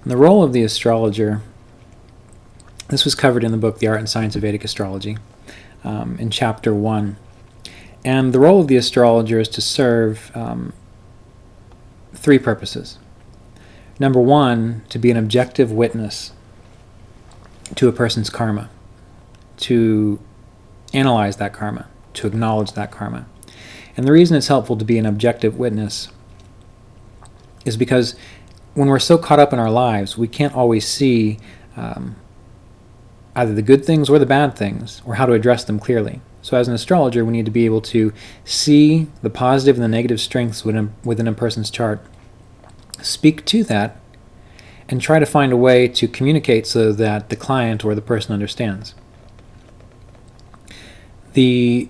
And the role of the astrologer, this was covered in the book The Art and Science of Vedic Astrology in Chapter 1. And the role of the astrologer is to serve three purposes. Number one, to be an objective witness to a person's karma, to analyze that karma, to acknowledge that karma. And the reason it's helpful to be an objective witness is because when we're so caught up in our lives, we can't always see either the good things or the bad things, or how to address them clearly. So as an astrologer, we need to be able to see the positive and the negative strengths within a person's chart, speak to that, and try to find a way to communicate so that the client or the person understands. The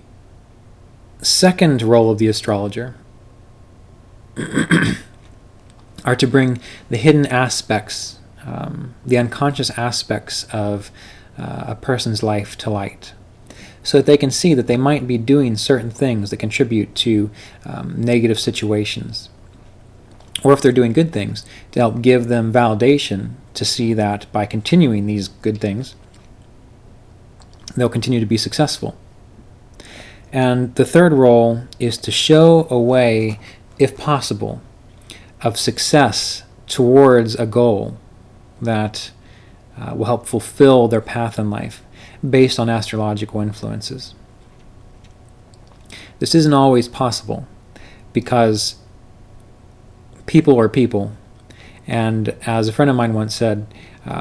second role of the astrologer are to bring the hidden aspects, the unconscious aspects of a person's life to light, so that they can see that they might be doing certain things that contribute to negative situations. Or if they're doing good things, to help give them validation to see that by continuing these good things, they'll continue to be successful. And the third role is to show a way, if possible, of success towards a goal that will help fulfill their path in life based on astrological influences. This isn't always possible because people are people, and as a friend of mine once said,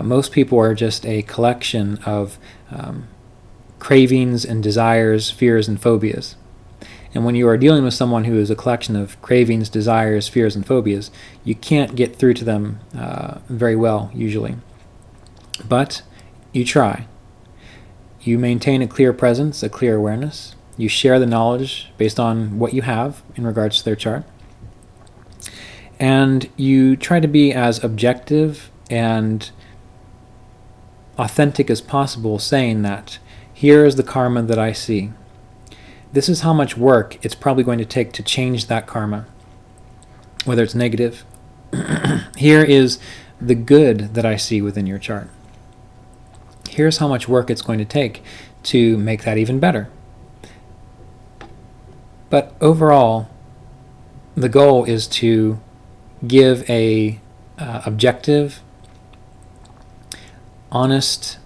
most people are just a collection of cravings and desires, fears and phobias. And when you are dealing with someone who is a collection of cravings, desires, fears and phobias, you can't get through to them very well usually. But you try. You maintain a clear presence, a clear awareness. You share the knowledge based on what you have in regards to their chart. And you try to be as objective and authentic as possible, saying that here is the karma that I see. This is how much work it's probably going to take to change that karma, whether it's negative. Here is the good that I see within your chart. Here's how much work it's going to take to make that even better. But overall, the goal is to give a objective, honest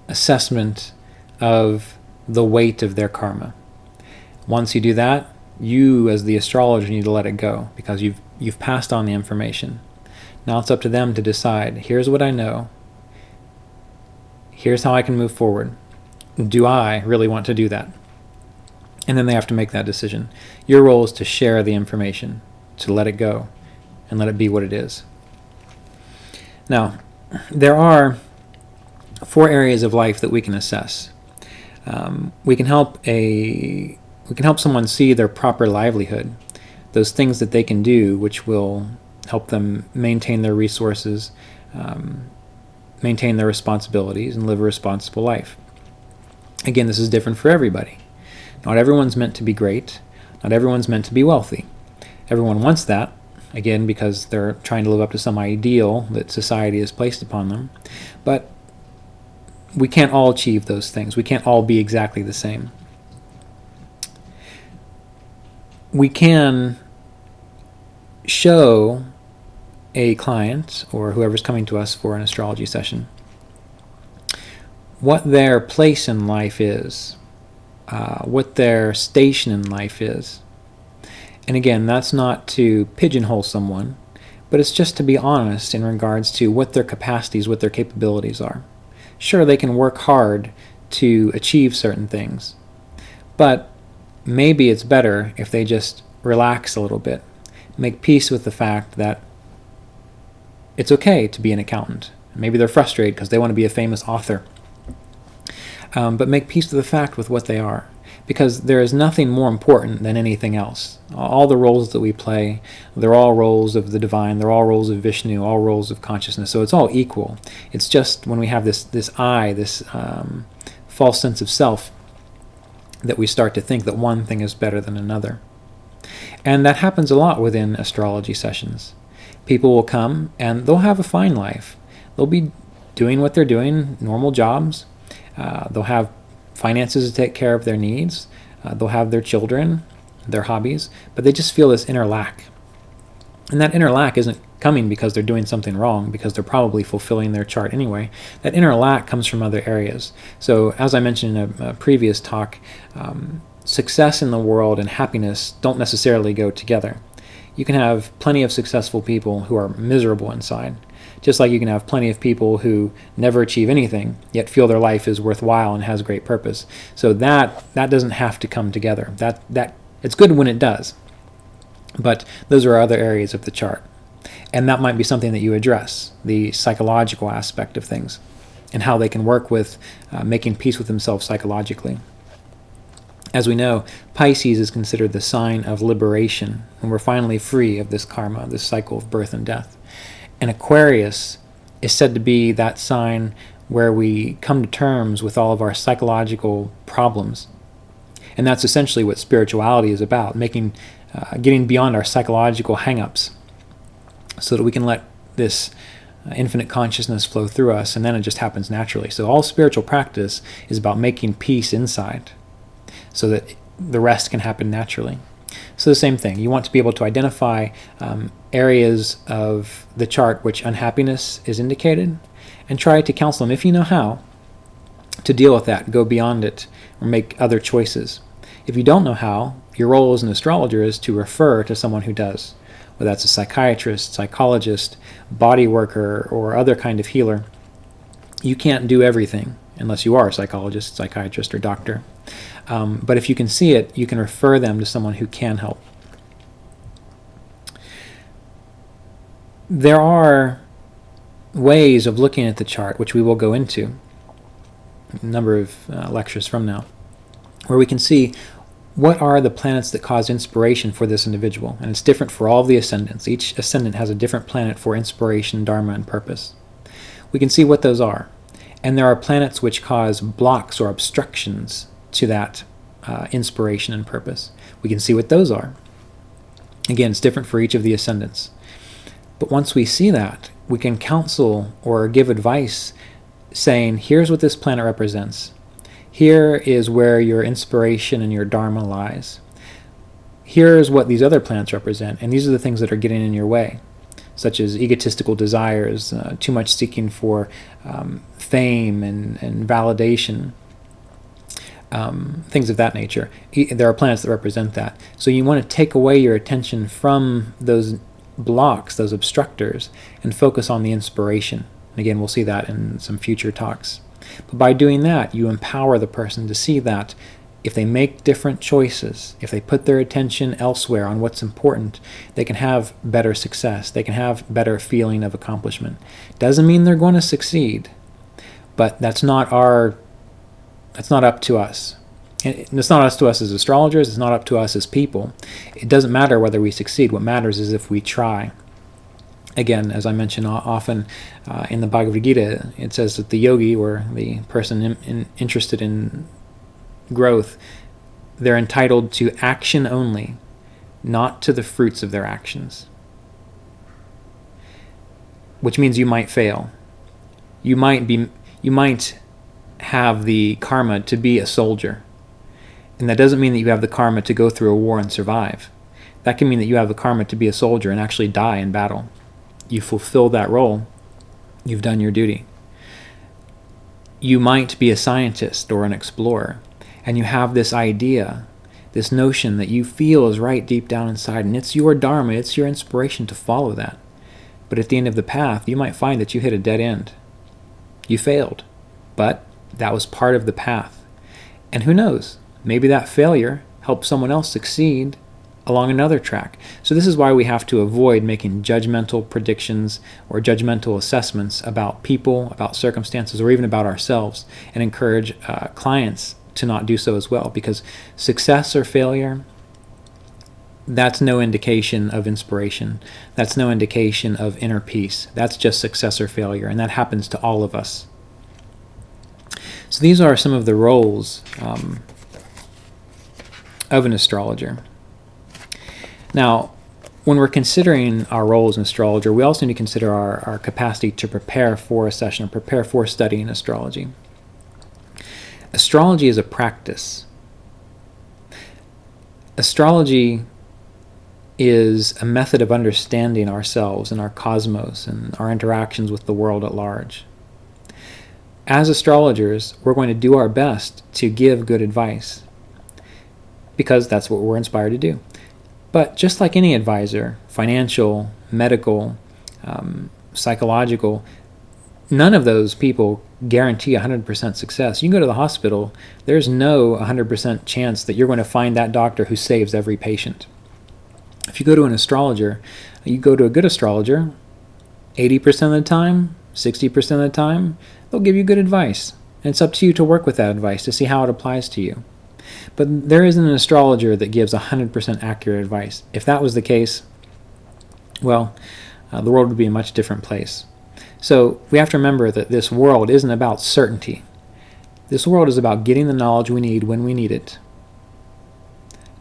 assessment of the weight of their karma. Once you do that, you as the astrologer need to let it go, because you've passed on the information. Now it's up to them to decide, here's what I know, here's how I can move forward. Do I really want to do that? And then they have to make that decision. Your role is to share the information, to let it go, and let it be what it is. Now, there are 4 areas of life that we can assess. We can help someone see their proper livelihood, those things that they can do which will help them maintain their resources, maintain their responsibilities, and live a responsible life. Again, this is different for everybody. Not everyone's meant to be great. Not everyone's meant to be wealthy. Everyone wants that, again, because they're trying to live up to some ideal that society has placed upon them. But we can't all achieve those things. We can't all be exactly the same. We can show a client or whoever's coming to us for an astrology session what their place in life is, what their station in life is. And again, that's not to pigeonhole someone, but it's just to be honest in regards to what their capacities, what their capabilities are. Sure, they can work hard to achieve certain things, but maybe it's better if they just relax a little bit, make peace with the fact that it's okay to be an accountant. Maybe they're frustrated because they want to be a famous author. But make peace with the fact with what they are, because there is nothing more important than anything else. All the roles that we play, they're all roles of the divine, they're all roles of Vishnu, all roles of consciousness, so it's all equal. It's just when we have this false sense of self, that we start to think that one thing is better than another. And that happens a lot within astrology sessions. People will come and they'll have a fine life. They'll be doing what they're doing, normal jobs. They'll have finances to take care of their needs. They'll have their children, their hobbies, but they just feel this inner lack. And that inner lack isn't coming because they're doing something wrong, because they're probably fulfilling their chart anyway. That inner lack comes from other areas. So as I mentioned in a previous talk, success in the world and happiness don't necessarily go together. You can have plenty of successful people who are miserable inside, just like you can have plenty of people who never achieve anything, yet feel their life is worthwhile and has great purpose. So that doesn't have to come together. That it's good when it does, but those are other areas of the chart. And that might be something that you address, the psychological aspect of things, and how they can work with making peace with themselves psychologically. As we know, Pisces is considered the sign of liberation, when we're finally free of this karma, this cycle of birth and death. And Aquarius is said to be that sign where we come to terms with all of our psychological problems. And that's essentially what spirituality is about, getting beyond our psychological hang-ups so that we can let this infinite consciousness flow through us, and then it just happens naturally. So all spiritual practice is about making peace inside so that the rest can happen naturally. So the same thing, you want to be able to identify areas of the chart which unhappiness is indicated, and try to counsel them, if you know how, to deal with that, go beyond it, or make other choices. If you don't know how, your role as an astrologer is to refer to someone who does, whether that's a psychiatrist, psychologist, body worker, or other kind of healer. You can't do everything unless you are a psychologist, psychiatrist, or doctor. But if you can see it, you can refer them to someone who can help. There are ways of looking at the chart, which we will go into a number of lectures from now, where we can see what are the planets that cause inspiration for this individual. And it's different for all of the ascendants. Each ascendant has a different planet for inspiration, dharma, and purpose. We can see what those are. And there are planets which cause blocks or obstructions to that inspiration and purpose. We can see what those are. Again, it's different for each of the ascendants. But once we see that, we can counsel or give advice saying, here's what this planet represents. Here is where your inspiration and your dharma lies. Here's what these other planets represent, and these are the things that are getting in your way, such as egotistical desires, too much seeking for fame and validation, things of that nature. There are planets that represent that. So you want to take away your attention from those blocks, those obstructors, and focus on the inspiration. And again, we'll see that in some future talks. But by doing that, you empower the person to see that if they make different choices, if they put their attention elsewhere on what's important, they can have better success. They can have better feeling of accomplishment. Doesn't mean they're going to succeed, but that's not up to us. It's not up to us as astrologers. It's not up to us as people. It doesn't matter whether we succeed. What matters is if we try. Again, as I mention often in the Bhagavad Gita, it says that the yogi, or the person interested in growth, they're entitled to action only, not to the fruits of their actions. Which means you might fail. You might have the karma to be a soldier. And that doesn't mean that you have the karma to go through a war and survive. That can mean that you have the karma to be a soldier and actually die in battle. You fulfill that role, you've done your duty. You might be a scientist or an explorer, and you have this idea, this notion that you feel is right deep down inside, and it's your dharma, it's your inspiration to follow that. But at the end of the path, you might find that you hit a dead end. You failed, but that was part of the path. And who knows, maybe that failure helped someone else succeed along another track. So this is why we have to avoid making judgmental predictions or judgmental assessments about people, about circumstances, or even about ourselves, and encourage clients to not do so as well, because success or failure, that's no indication of inspiration. That's no indication of inner peace. That's just success or failure, and that happens to all of us. So these are some of the roles of an astrologer. Now, when we're considering our role as an astrologer, we also need to consider our capacity to prepare for a session, or prepare for studying astrology. Astrology is a practice. Astrology is a method of understanding ourselves and our cosmos and our interactions with the world at large. As astrologers, we're going to do our best to give good advice because that's what we're inspired to do. But just like any advisor, financial, medical, psychological, none of those people guarantee 100% success. You can go to the hospital, there's no 100% chance that you're going to find that doctor who saves every patient. If you go to an astrologer, you go to a good astrologer, 80% of the time, 60% of the time, they'll give you good advice. And it's up to you to work with that advice to see how it applies to you. But there isn't an astrologer that gives 100% accurate advice. If that was the case, well, the world would be a much different place. So we have to remember that this world isn't about certainty. This world is about getting the knowledge we need when we need it,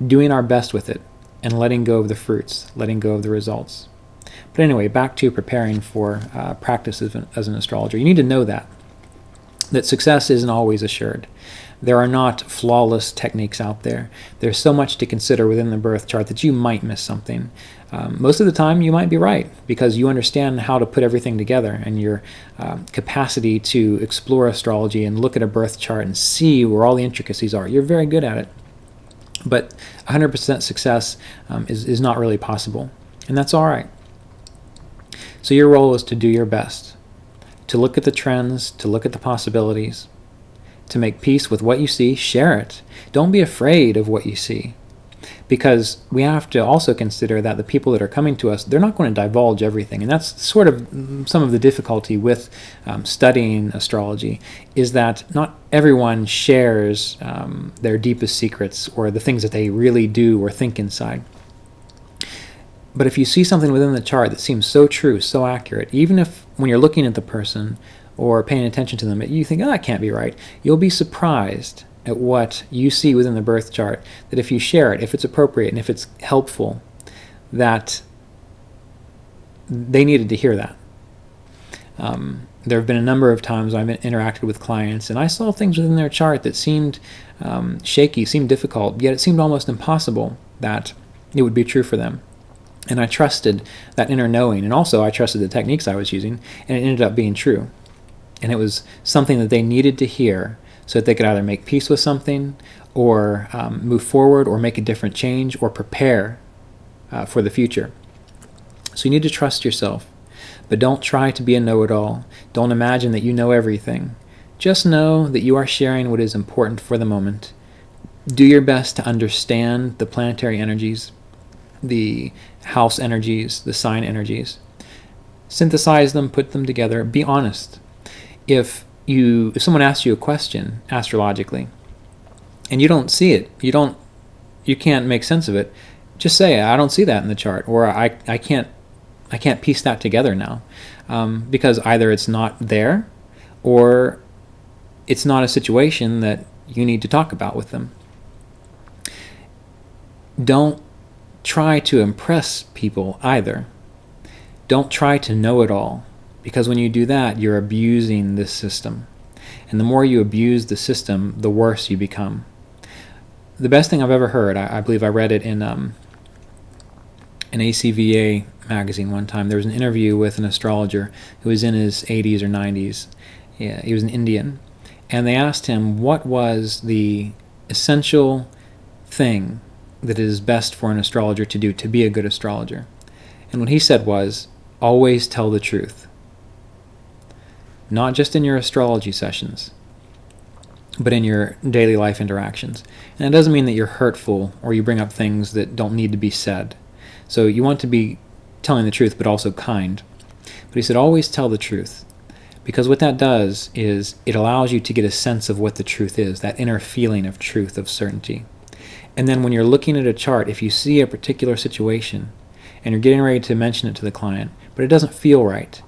doing our best with it, and letting go of the fruits, letting go of the results. But anyway, back to preparing for practice as an astrologer. You need to know that success isn't always assured. There are not flawless techniques out there. There's so much to consider within the birth chart that you might miss something. Most of the time you might be right because you understand how to put everything together, and your capacity to explore astrology and look at a birth chart and see where all the intricacies are. You're very good at it. But 100% success is not really possible, and that's all right. So your role is to do your best, to look at the trends, to look at the possibilities, to make peace with what you see, share it. Don't be afraid of what you see, because we have to also consider that the people that are coming to us, they're not going to divulge everything. And that's sort of some of the difficulty with studying astrology, is that not everyone shares their deepest secrets or the things that they really do or think inside. But if you see something within the chart that seems so true, so accurate, even if when you're looking at the person or paying attention to them, you think, oh, that can't be right, you'll be surprised at what you see within the birth chart, that if you share it, if it's appropriate, and if it's helpful, that they needed to hear that. There have been a number of times I've interacted with clients, and I saw things within their chart that seemed shaky, seemed difficult, yet it seemed almost impossible that it would be true for them. And I trusted that inner knowing, and also I trusted the techniques I was using, and it ended up being true. And it was something that they needed to hear so that they could either make peace with something, or move forward, or make a different change, or prepare for the future. So you need to trust yourself, but don't try to be a know-it-all. Don't imagine that you know everything. Just know that you are sharing what is important for the moment. Do your best to understand the planetary energies, the house energies, the sign energies. Synthesize them, put them together, be honest. If someone asks you a question astrologically and you don't see it, you can't make sense of it, just say, I don't see that in the chart, or I can't piece that together now, because either it's not there or it's not a situation that you need to talk about with them. Don't try to impress people either. Don't try to know it all, because when you do that, you're abusing this system. And the more you abuse the system, the worse you become. The best thing I've ever heard, I believe I read it in an ACVA magazine one time. There was an interview with an astrologer who was in his 80s or 90s. Yeah, he was an Indian. And they asked him what was the essential thing that it is best for an astrologer to do to be a good astrologer. And what he said was, always tell the truth. Not just in your astrology sessions, but in your daily life interactions. And it doesn't mean that you're hurtful or you bring up things that don't need to be said. So you want to be telling the truth, but also kind. But he said, always tell the truth. Because what that does is it allows you to get a sense of what the truth is, that inner feeling of truth, of certainty. And then when you're looking at a chart, if you see a particular situation and you're getting ready to mention it to the client, but it doesn't feel right,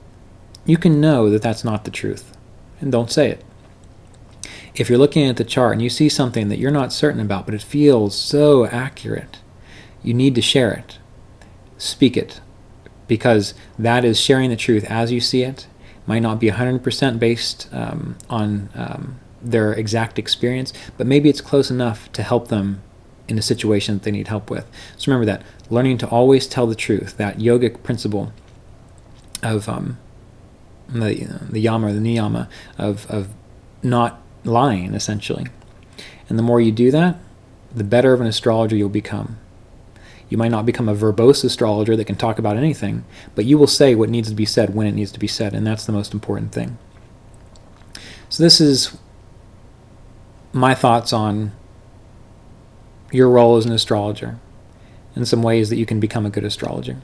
you can know that that's not the truth, and don't say it. If you're looking at the chart and you see something that you're not certain about, but it feels so accurate, you need to share it. speak it, because that is sharing the truth as you see it. Might not be 100% based on their exact experience, but maybe it's close enough to help them in a situation that they need help with. So remember that, learning to always tell the truth, that yogic principle of the yama or the niyama of not lying, essentially. And the more you do that, the better of an astrologer you'll become. You might not become a verbose astrologer that can talk about anything, but you will say what needs to be said when it needs to be said, and that's the most important thing. So this is my thoughts on your role as an astrologer and some ways that you can become a good astrologer.